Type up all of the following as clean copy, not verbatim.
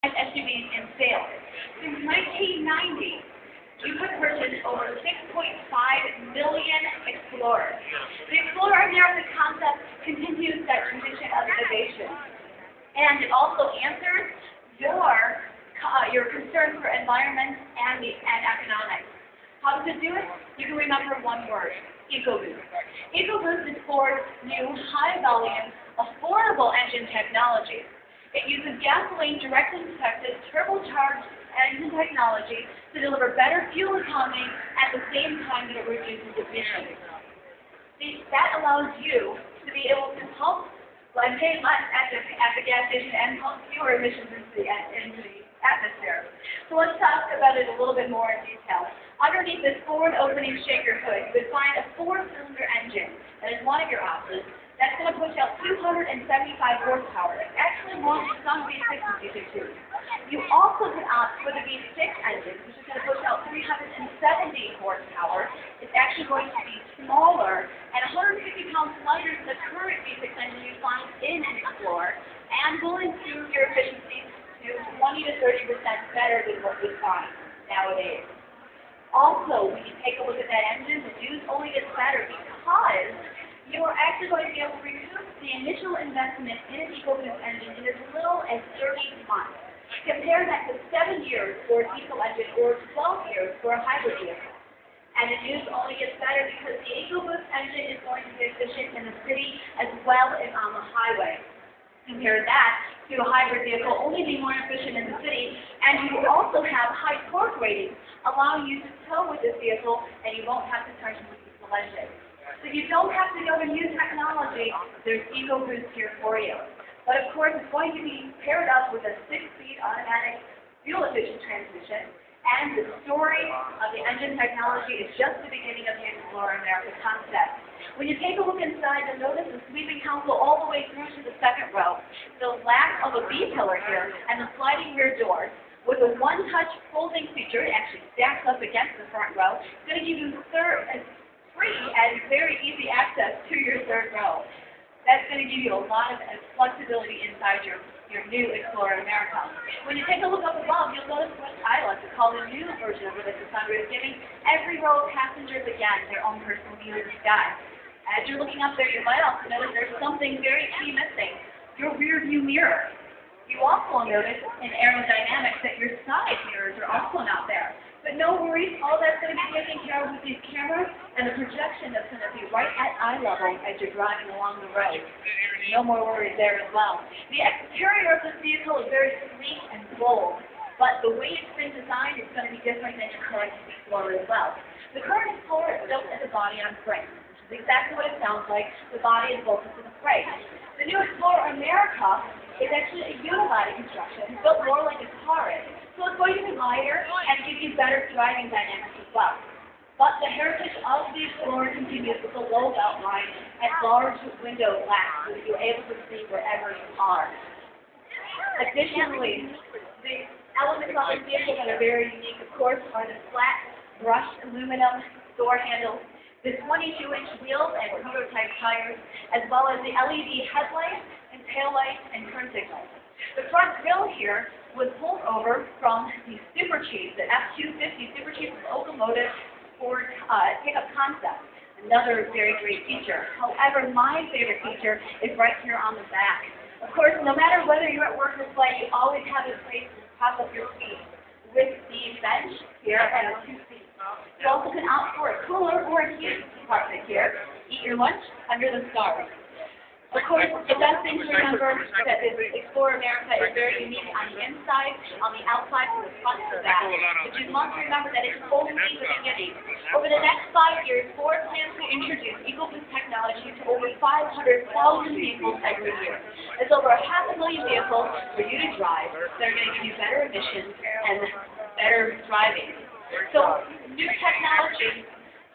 SUVs in sales. Since 1990, you have purchased over 6.5 million Explorers. The Explorer+America concept continues that tradition of innovation, and it also answers your concerns for environment and economics. How does it do it? You can remember one word: EcoBoost. EcoBoost is Ford's new high-volume, affordable engine technology. It uses gasoline directly injected turbocharged engine technology to deliver better fuel economy at the same time that it reduces emissions. That allows you to be able to pump and pay less at the gas station and pump fewer emissions into the atmosphere. So let's talk about it a little bit more in detail. Underneath this forward opening shaker hood, you would find a 4-cylinder engine that is one of your options. That's going to push out 275 horsepower. It's actually more than some V6 and V6s. You also can opt for the V6 engine, which is going to push out 370 horsepower. It's actually going to be smaller and 150 pounds lighter than the current V6 engine you find in an Explorer, and will improve your efficiency to 20 to 30% better than what we find nowadays. Also, when you take a look at that engine, the news only gets better because you are actually going to be able to recoup the initial investment in an EcoBoost engine in as little as 30 months. Compare that to 7 years for a diesel engine or 12 years for a hybrid vehicle. And the news only gets better because the EcoBoost engine is going to be efficient in the city as well as on the highway. Compare that to a hybrid vehicle only being more efficient in the city, and you will also have high torque ratings, allowing you to tow with this vehicle, and you won't have to turn to the diesel engine. So you don't have to go to new technology. There's EcoBoost here for you. But of course, it's going to be paired up with a 6-speed automatic fuel-efficient transmission, and the story of the engine technology is just the beginning of the Explorer+America concept. When you take a look inside, you'll notice the sweeping console all the way through to the second row, the lack of a B-pillar here, and the sliding rear doors. With a one-touch folding feature, it actually stacks up against the front row. It's going to give you free and very easy access to your third row. That's going to give you a lot of flexibility inside your new Explorer+America. When you take a look up above, you'll notice what I like to call the new version of the Sunroof, giving every row of passengers, again, their own personal view of the sky. As you're looking up there, you might also notice there's something very key missing: your rear view mirror. You also notice in aerodynamics that your side mirrors are also not there. But no worries, all that's going to be taken care of with these cameras and the projection that's going to be right at eye level as you're driving along the road. No more worries there as well. The exterior of this vehicle is very sleek and bold, but the way it's been designed is going to be different than your current Explorer as well. The current Explorer is built as a body on frame, which is exactly what it sounds like. The body is bolted to the frame. The new Explorer+America is actually a unibody construction, built more like a car is. So it's going to be lighter and give you better driving dynamics as well. But the heritage of the Explorer continues with the low belt line and large window glass, so that you're able to see wherever you are. Additionally, the elements of the vehicle that are very unique, of course, are the flat brushed aluminum door handles, the 22-inch wheels and prototype tires, as well as the LED headlights and taillights and turn signals. The front grille here was pulled over from the Super Chief, the F-250 Super Chief locomotive Ford pickup concept. Another very great feature. However, my favorite feature is right here on the back. Of course, no matter whether you're at work or play, you always have a place to pop up your feet with the bench here and a 2-seat. You also can opt for a cooler or a heating compartment here. Eat your lunch under the stars. Of course, the best thing to remember is that this Explorer+America is very unique on the inside, on the outside, from the front to the back. But you must remember that it's only the beginning. Over the next 5 years, Ford plans to introduce EcoBoost technology to over 500,000 vehicles every year. There's over 500,000 vehicles for you to drive that are going to give you better emissions and better driving. So, new technology,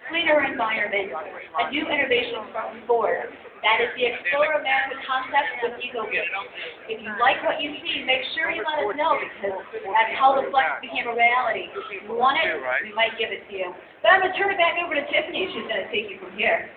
cleaner environment, a new innovation from Ford. That is the Explorer+America concept with EcoBoost. If you like what you see, make sure you let us know, because that's how the Flex became a reality. If you want it, we might give it to you. But I'm going to turn it back over to Tiffany. She's going to take you from here.